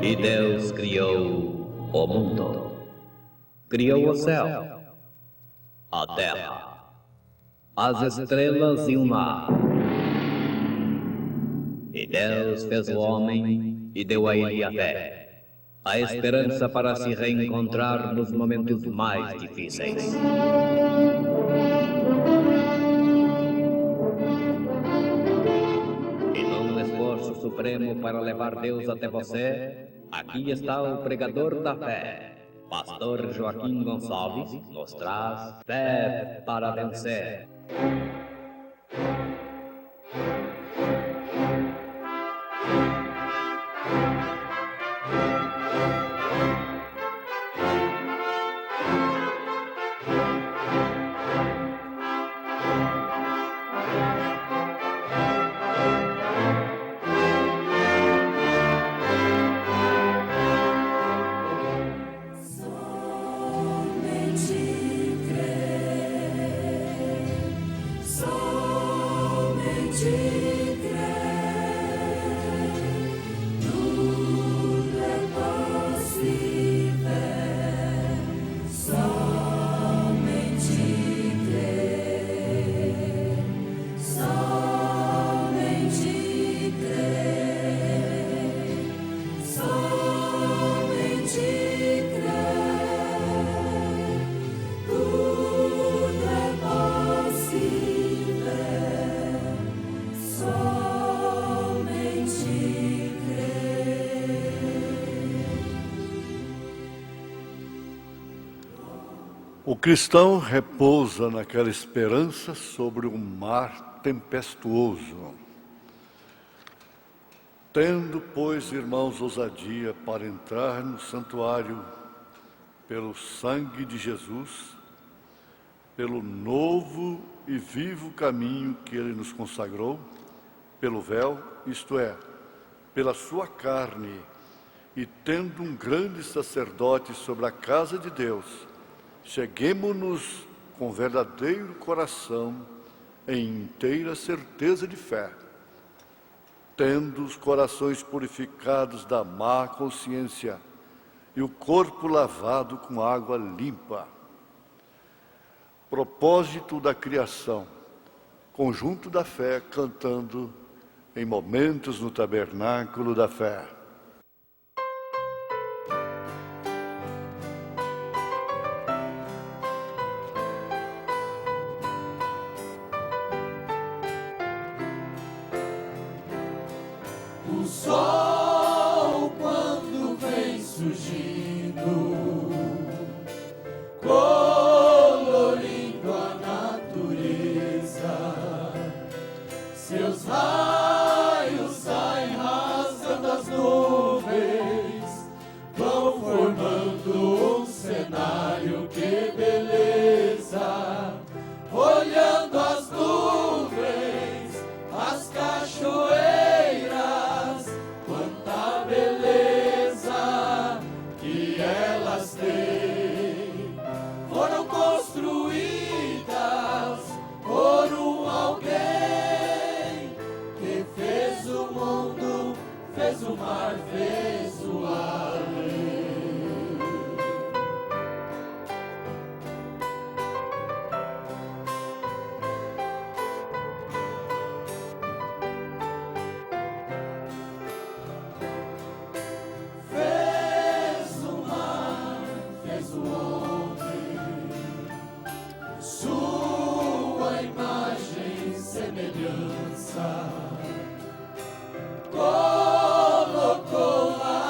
E Deus criou o mundo. Criou o céu, a terra, as estrelas e o mar. E Deus fez o homem e deu a ele a fé, a esperança para se reencontrar nos momentos mais difíceis. E num esforço supremo para levar Deus até você, aqui está o pregador da fé. Pastor Joaquim Gonçalves nos traz fé para vencer. O cristão repousa naquela esperança sobre um mar tempestuoso. Tendo, pois, irmãos, ousadia para entrar no santuário pelo sangue de Jesus, pelo novo e vivo caminho que ele nos consagrou, pelo véu, isto é, pela sua carne, e tendo um grande sacerdote sobre a casa de Deus, cheguemo-nos com verdadeiro coração, em inteira certeza de fé, tendo os corações purificados da má consciência e o corpo lavado com água limpa. Propósito da criação, conjunto da fé cantando em momentos no tabernáculo da fé. O sol, quando vem surgindo, colorindo a natureza, seus raios saem rasgando as nuvens, vão formando um cenário, que beleza, olhando as nuvens, as cachoeiras. Fez o mar, fez o além. Fez o mar, fez o homem, sua imagem e semelhança. Colocou lá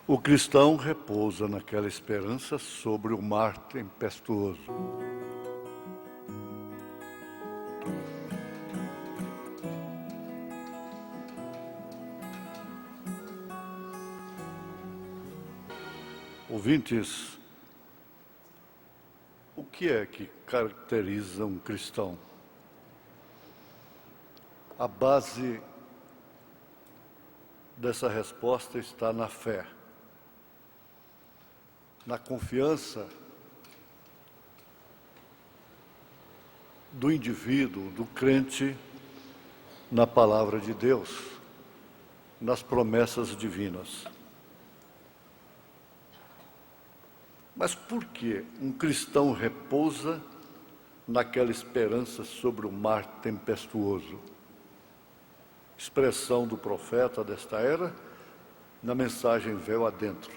O cristão repousa naquela esperança sobre o mar tempestuoso. Ouvintes, o que é que caracteriza um cristão? A base dessa resposta está na fé, na confiança do indivíduo, do crente, na palavra de Deus, nas promessas divinas. Mas por que um cristão repousa naquela esperança sobre o mar tempestuoso? Expressão do profeta desta era, na mensagem Véu Adentro.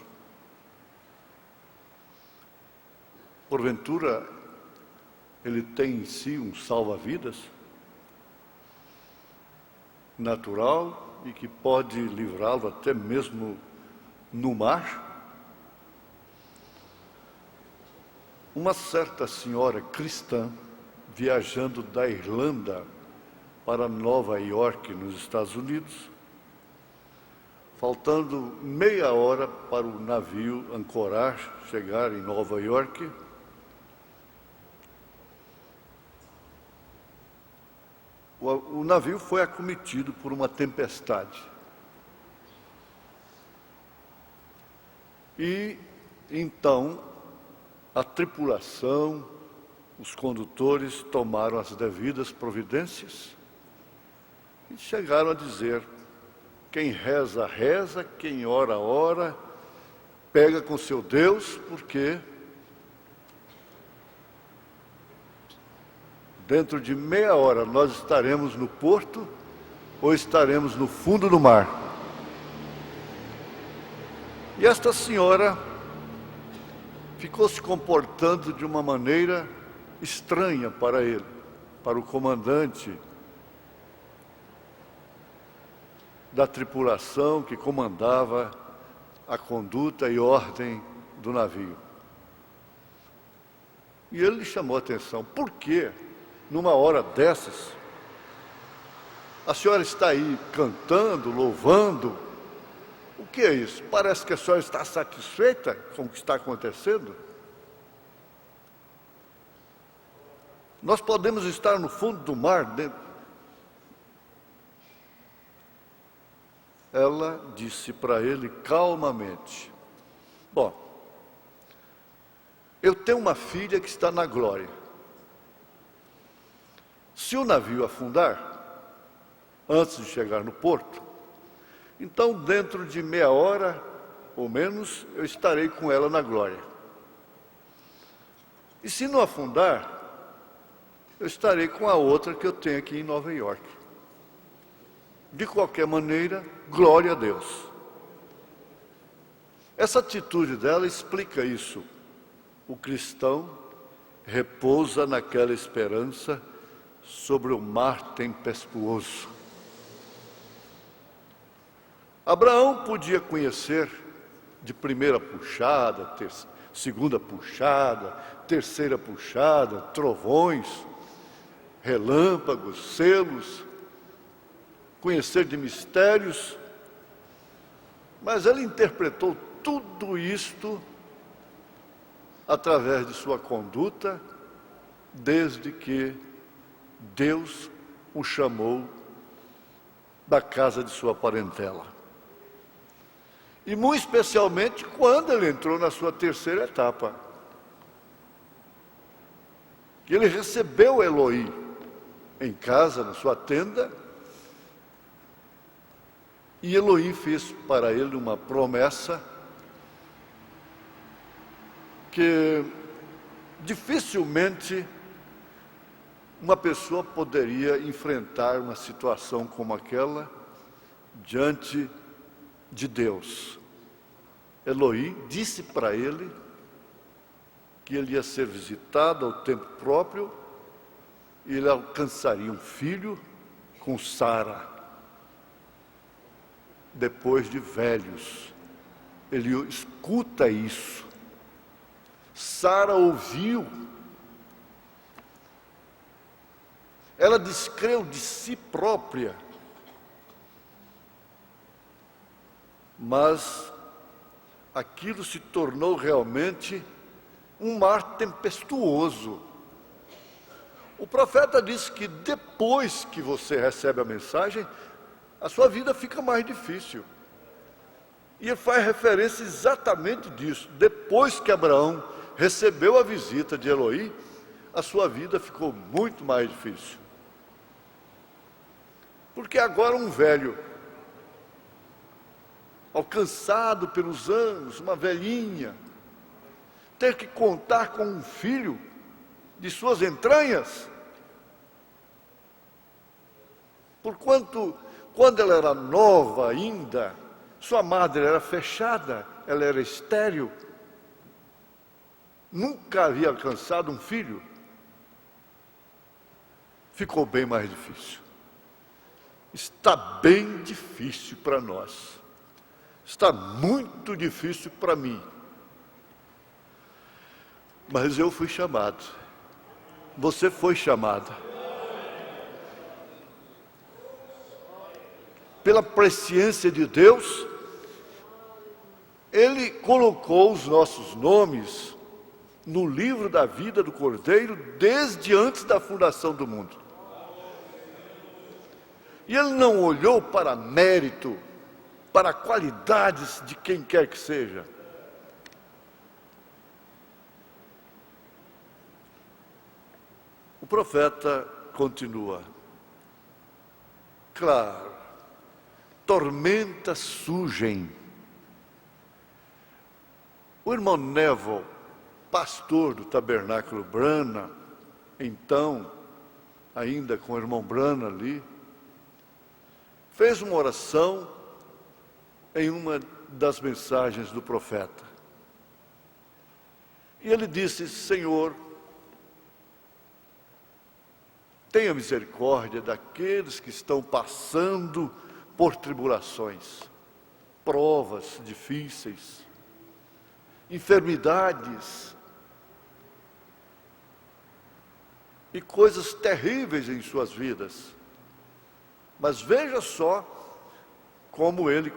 Porventura, ele tem em si um salva-vidas natural e que pode livrá-lo até mesmo no mar? Uma certa senhora cristã, viajando da Irlanda para Nova York, nos Estados Unidos, faltando meia hora para o navio ancorar, chegar em Nova York, o navio foi acometido por uma tempestade. E então a tripulação, os condutores tomaram as devidas providências e chegaram a dizer: quem reza, reza, quem ora, ora, pega com seu Deus, porque dentro de meia hora nós estaremos no porto ou estaremos no fundo do mar. E esta senhora ficou se comportando de uma maneira estranha para ele, para o comandante da tripulação que comandava a conduta e ordem do navio. E ele lhe chamou a atenção: por que, numa hora dessas, a senhora está aí cantando, louvando? O que é isso? Parece que a senhora está satisfeita com o que está acontecendo? Nós podemos estar no fundo do mar, dentro. Ela disse para ele calmamente: bom, eu tenho uma filha que está na glória. Se o navio afundar, antes de chegar no porto, então dentro de meia hora, ou menos, eu estarei com ela na glória. E se não afundar, eu estarei com a outra que eu tenho aqui em Nova York. De qualquer maneira, glória a Deus. Essa atitude dela explica isso. O cristão repousa naquela esperança sobre o mar tempestuoso. Abraão podia conhecer de primeira puxada, segunda puxada, terceira puxada, trovões, relâmpagos, selos, conhecer de mistérios, mas ele interpretou tudo isto através de sua conduta, desde que Deus o chamou da casa de sua parentela. E muito especialmente quando ele entrou na sua terceira etapa. Ele recebeu Elohim em casa, na sua tenda, e Elohim fez para ele uma promessa que dificilmente uma pessoa poderia enfrentar uma situação como aquela diante de Deus. Elohim disse para ele que ele ia ser visitado ao tempo próprio e ele alcançaria um filho com Sara, depois de velhos. ele escuta isso. Sara ouviu. Ela descreu de si própria. Mas aquilo se tornou realmente um mar tempestuoso. O profeta disse que depois que você recebe a mensagem, a sua vida fica mais difícil. E ele faz referência exatamente disso. Depois que Abraão recebeu a visita de Elohim, a sua vida ficou muito mais difícil. Porque agora um velho, alcançado pelos anos, uma velhinha, ter que contar com um filho de suas entranhas. Porquanto, quando ela era nova ainda, sua madre era fechada, ela era estéril, nunca havia alcançado um filho. Ficou bem mais difícil. Está bem difícil para nós. Está muito difícil para mim. Mas eu fui chamado. Você foi chamada. Pela presciência de Deus, Ele colocou os nossos nomes no livro da vida do Cordeiro desde antes da fundação do mundo. E Ele não olhou para mérito, para qualidades de quem quer que seja. O profeta continua. Claro, tormentas surgem. O irmão Neville, pastor do Tabernáculo Brana, então, ainda com o irmão Brana ali, fez uma oração em uma das mensagens do profeta. E ele disse: Senhor, tenha misericórdia daqueles que estão passando por tribulações, provas difíceis, enfermidades e coisas terríveis em suas vidas. Mas veja só como ele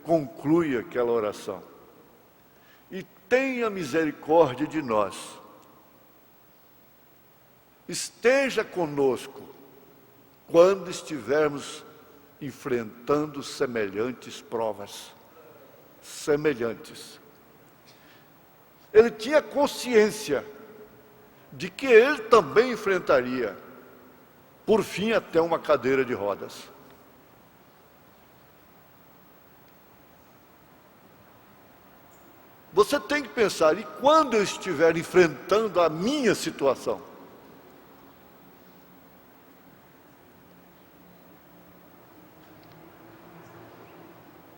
conclui aquela oração. E tenha misericórdia de nós. Esteja conosco quando estivermos enfrentando semelhantes provas. Semelhantes. Ele tinha consciência de que ele também enfrentaria, por fim, até uma cadeira de rodas. Você tem que pensar, e quando eu estiver enfrentando a minha situação?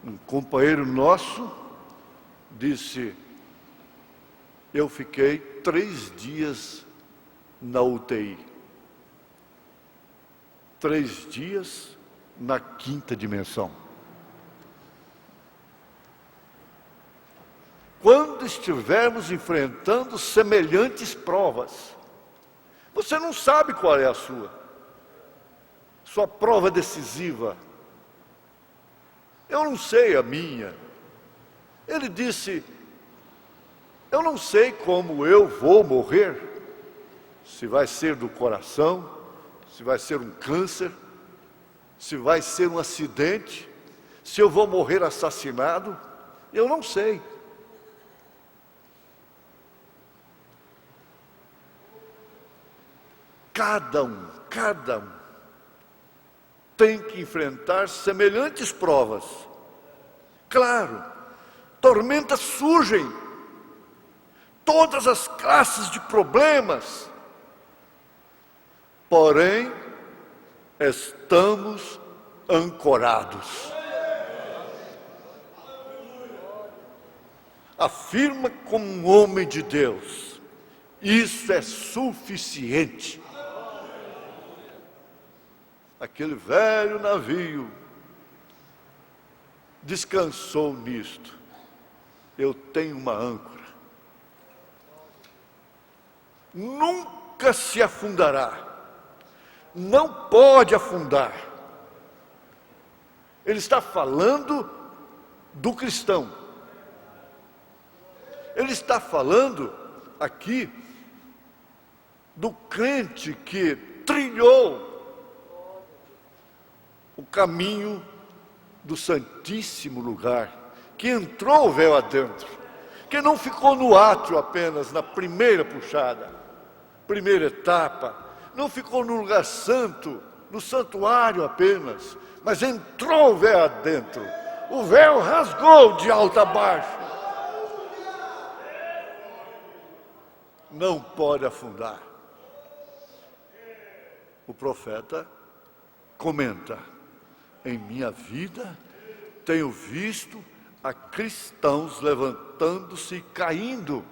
Um companheiro nosso disse: eu fiquei 3 dias na UTI. 3 dias na 5ª dimensão. Quando estivermos enfrentando semelhantes provas, você não sabe qual é a sua prova decisiva. Eu não sei a minha. Ele disse: eu não sei como eu vou morrer, se vai ser do coração, se vai ser um câncer, se vai ser um acidente, se eu vou morrer assassinado, eu não sei. Cada um tem que enfrentar semelhantes provas. Claro, tormentas surgem, todas as classes de problemas, porém, estamos ancorados. Afirma como um homem de Deus, isso é suficiente. Aquele velho navio descansou nisto. eu tenho uma âncora. Nunca se afundará. Não pode afundar. Ele está falando do cristão. Ele está falando aqui do crente que trilhou o caminho do Santíssimo Lugar, que entrou o véu adentro, que não ficou no átrio apenas, na primeira puxada, primeira etapa, não ficou no lugar santo, no santuário apenas, mas entrou o véu adentro, o véu rasgou de alto a baixo. Não pode afundar. O profeta comenta: em minha vida tenho visto a cristãos levantando-se e caindo.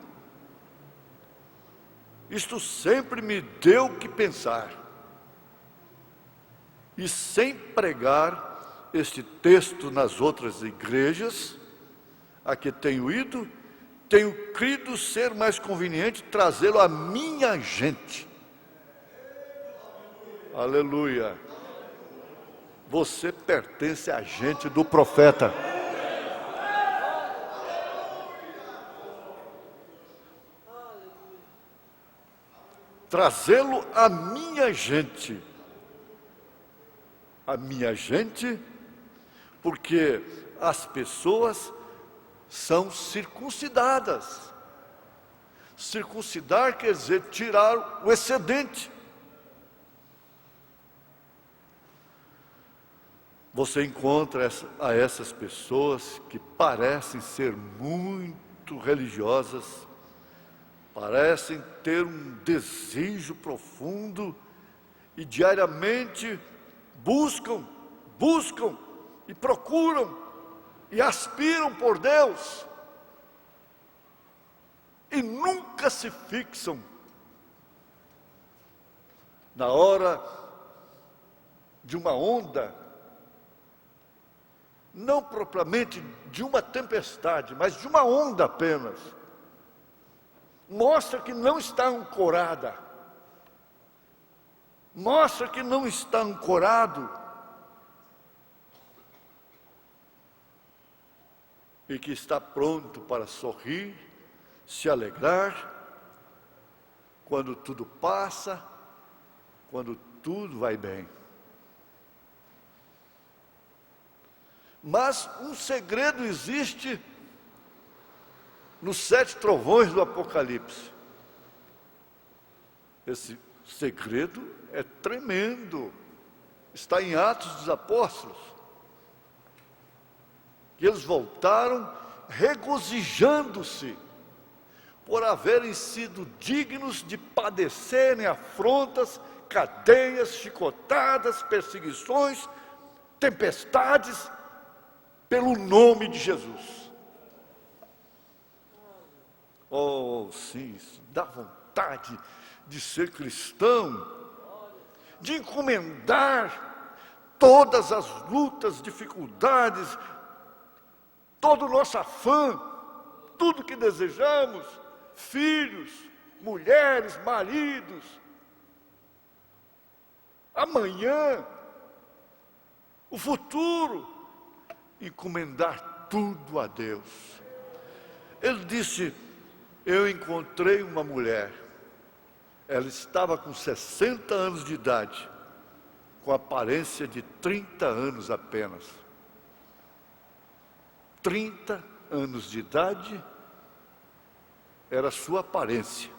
Isto sempre me deu que pensar. E sem pregar este texto nas outras igrejas a que tenho ido, tenho crido ser mais conveniente trazê-lo à minha gente. Aleluia. Você pertence à gente do profeta. Trazê-lo à minha gente. A minha gente, porque as pessoas são circuncidadas. Circuncidar quer dizer tirar o excedente. Você encontra a essas pessoas que parecem ser muito religiosas, parecem ter um desejo profundo e diariamente buscam e procuram e aspiram por Deus e nunca se fixam na hora de uma onda, não propriamente de uma tempestade, mas de uma onda apenas. Mostra que não está ancorada. Mostra que não está ancorado. E que está pronto para sorrir, se alegrar, quando tudo passa, quando tudo vai bem. Mas um segredo existe nos 7 trovões do Apocalipse. Esse segredo é tremendo. Está em Atos dos Apóstolos. Que eles voltaram regozijando-se por haverem sido dignos de padecerem afrontas, cadeias, chicotadas, perseguições, tempestades, pelo nome de Jesus. Oh, sim, isso dá vontade de ser cristão, de encomendar todas as lutas, dificuldades, todo o nosso afã, tudo que desejamos, filhos, mulheres, maridos, amanhã, o futuro, encomendar tudo a Deus. Ele disse: eu encontrei uma mulher, ela estava com 60 anos de idade, com aparência de 30 anos apenas. 30 anos de idade era a sua aparência.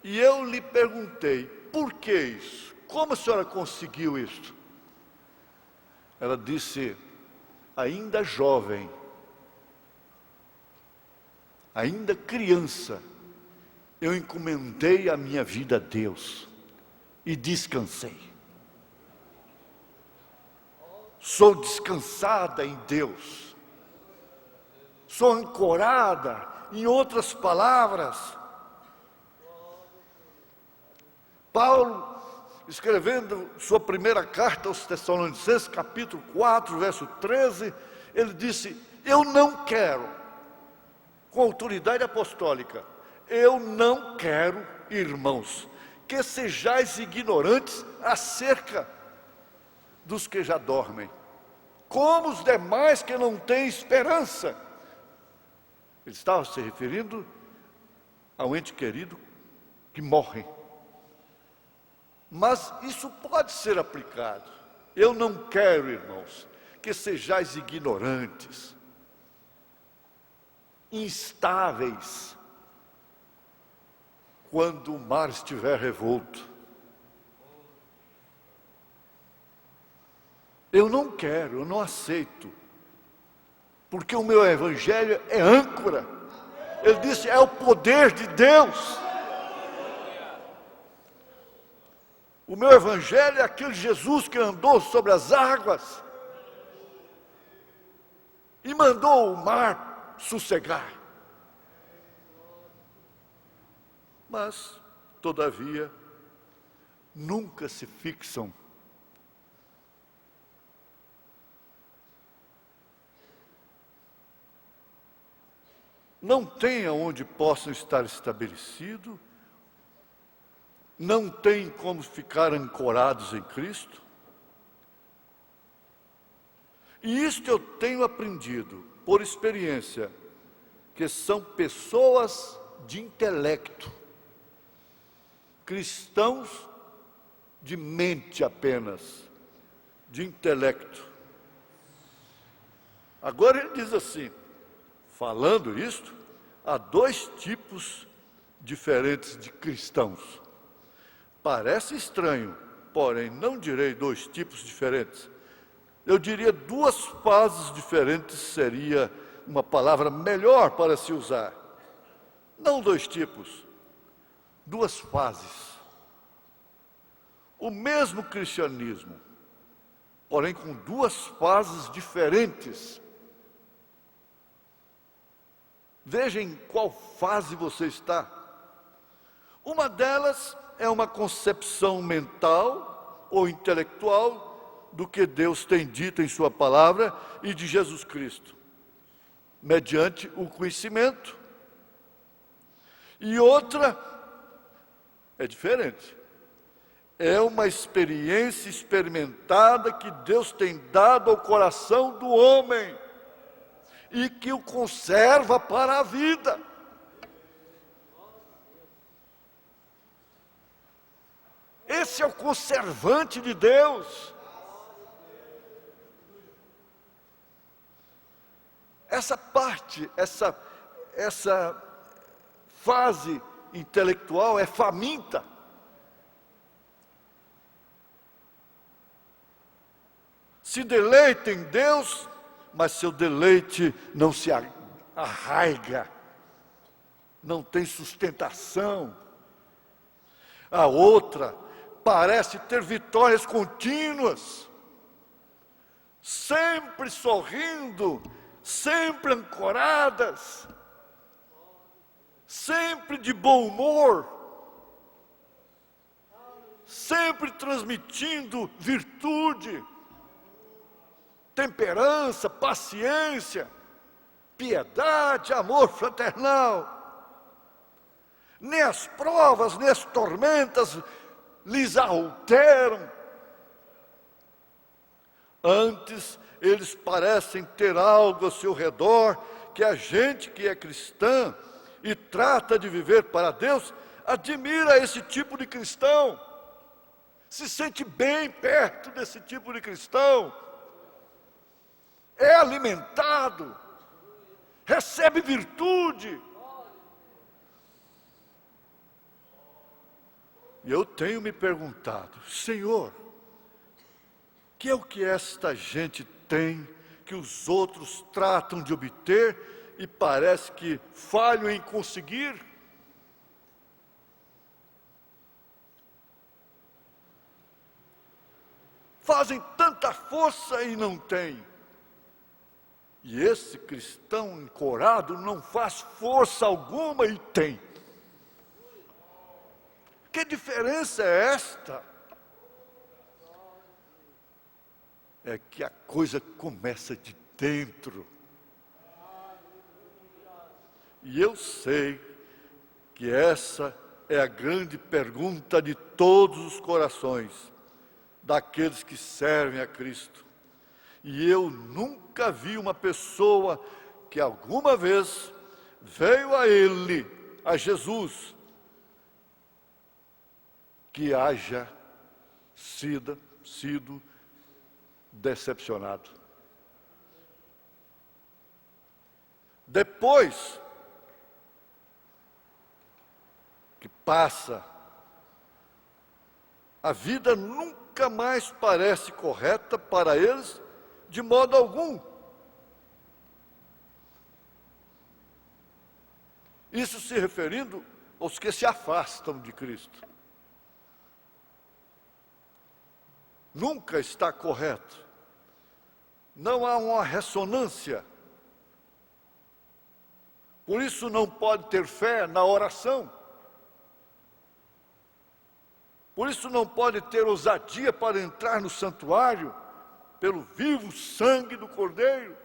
E eu lhe perguntei: por que isso? Como a senhora conseguiu isso? Ela disse: ainda jovem, ainda criança, eu encomendei a minha vida a Deus e descansei. Sou descansada em Deus, sou ancorada, em outras palavras. Paulo, escrevendo sua primeira carta aos Tessalonicenses, capítulo 4, verso 13, ele disse: eu não quero, com autoridade apostólica, eu não quero, irmãos, que sejais ignorantes acerca dos que já dormem, como os demais que não têm esperança. Ele estava se referindo ao ente querido que morre. Mas isso pode ser aplicado. Eu não quero, irmãos, que sejais ignorantes, instáveis, quando o mar estiver revolto. Eu não quero, eu não aceito, porque o meu evangelho é âncora. Ele disse, é o poder de Deus. O meu evangelho é aquele Jesus que andou sobre as águas e mandou o mar sossegar. Mas, todavia, nunca se fixam. Não tem aonde possam estar estabelecidos, não tem como ficar ancorados em Cristo. E isto eu tenho aprendido por experiência, que são pessoas de intelecto, cristãos de mente apenas, de intelecto. Agora ele diz assim, falando isto, há dois tipos diferentes de cristãos. Parece estranho, porém não direi dois tipos diferentes. Eu diria duas fases diferentes seria uma palavra melhor para se usar. Não dois tipos, duas fases. O mesmo cristianismo, porém com duas fases diferentes. Veja em qual fase você está. Uma delas é uma concepção mental ou intelectual do que Deus tem dito em sua palavra e de Jesus Cristo, mediante o conhecimento. E outra é diferente. É uma experiência experimentada que Deus tem dado ao coração do homem e que o conserva para a vida. Esse é o conservante de Deus. Essa parte, essa fase intelectual é faminta. Se deleita em Deus, mas seu deleite não se arraiga, não tem sustentação. A outra parece ter vitórias contínuas, sempre sorrindo, sempre ancoradas, sempre de bom humor, sempre transmitindo virtude, temperança, paciência, piedade, amor fraternal. Nem as provas, nem as tormentas lhes alteram. Antes, eles parecem ter algo ao seu redor que a gente que é cristã e trata de viver para Deus, admira esse tipo de cristão, se sente bem perto desse tipo de cristão, é alimentado, recebe virtude. E eu tenho me perguntado, Senhor, que é o que esta gente tem que os outros tratam de obter e parece que falham em conseguir? Fazem tanta força e não têm. E esse cristão ancorado não faz força alguma e tem. Que diferença é esta? É que a coisa começa de dentro. E eu sei que essa é a grande pergunta de todos os corações, daqueles que servem a Cristo. E eu nunca vi uma pessoa que alguma vez veio a Ele, a Jesus, que haja sido decepcionado. Depois que passa, a vida nunca mais parece correta para eles, de modo algum. Isso se referindo aos que se afastam de Cristo. Nunca está correto. Não há uma ressonância. Por isso não pode ter fé na oração. Por isso não pode ter ousadia para entrar no santuário, pelo vivo sangue do Cordeiro.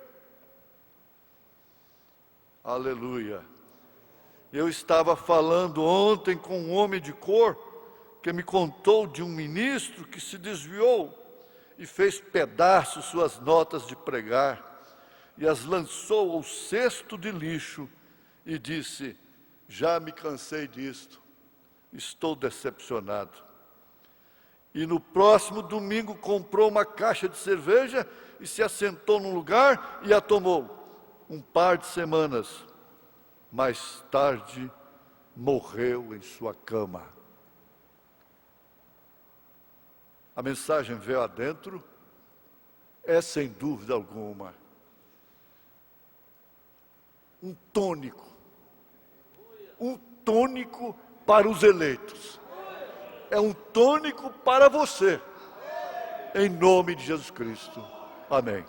Aleluia. Eu estava falando ontem com um homem de cor, que me contou de um ministro que se desviou e fez pedaços suas notas de pregar, e as lançou ao cesto de lixo, e disse: já me cansei disto, estou decepcionado. E no próximo domingo comprou uma caixa de cerveja e se assentou num lugar e a tomou. Um par de semanas mais tarde, morreu em sua cama. A mensagem veio adentro, é sem dúvida alguma um tônico para os eleitos. É um tônico para você, em nome de Jesus Cristo. Amém.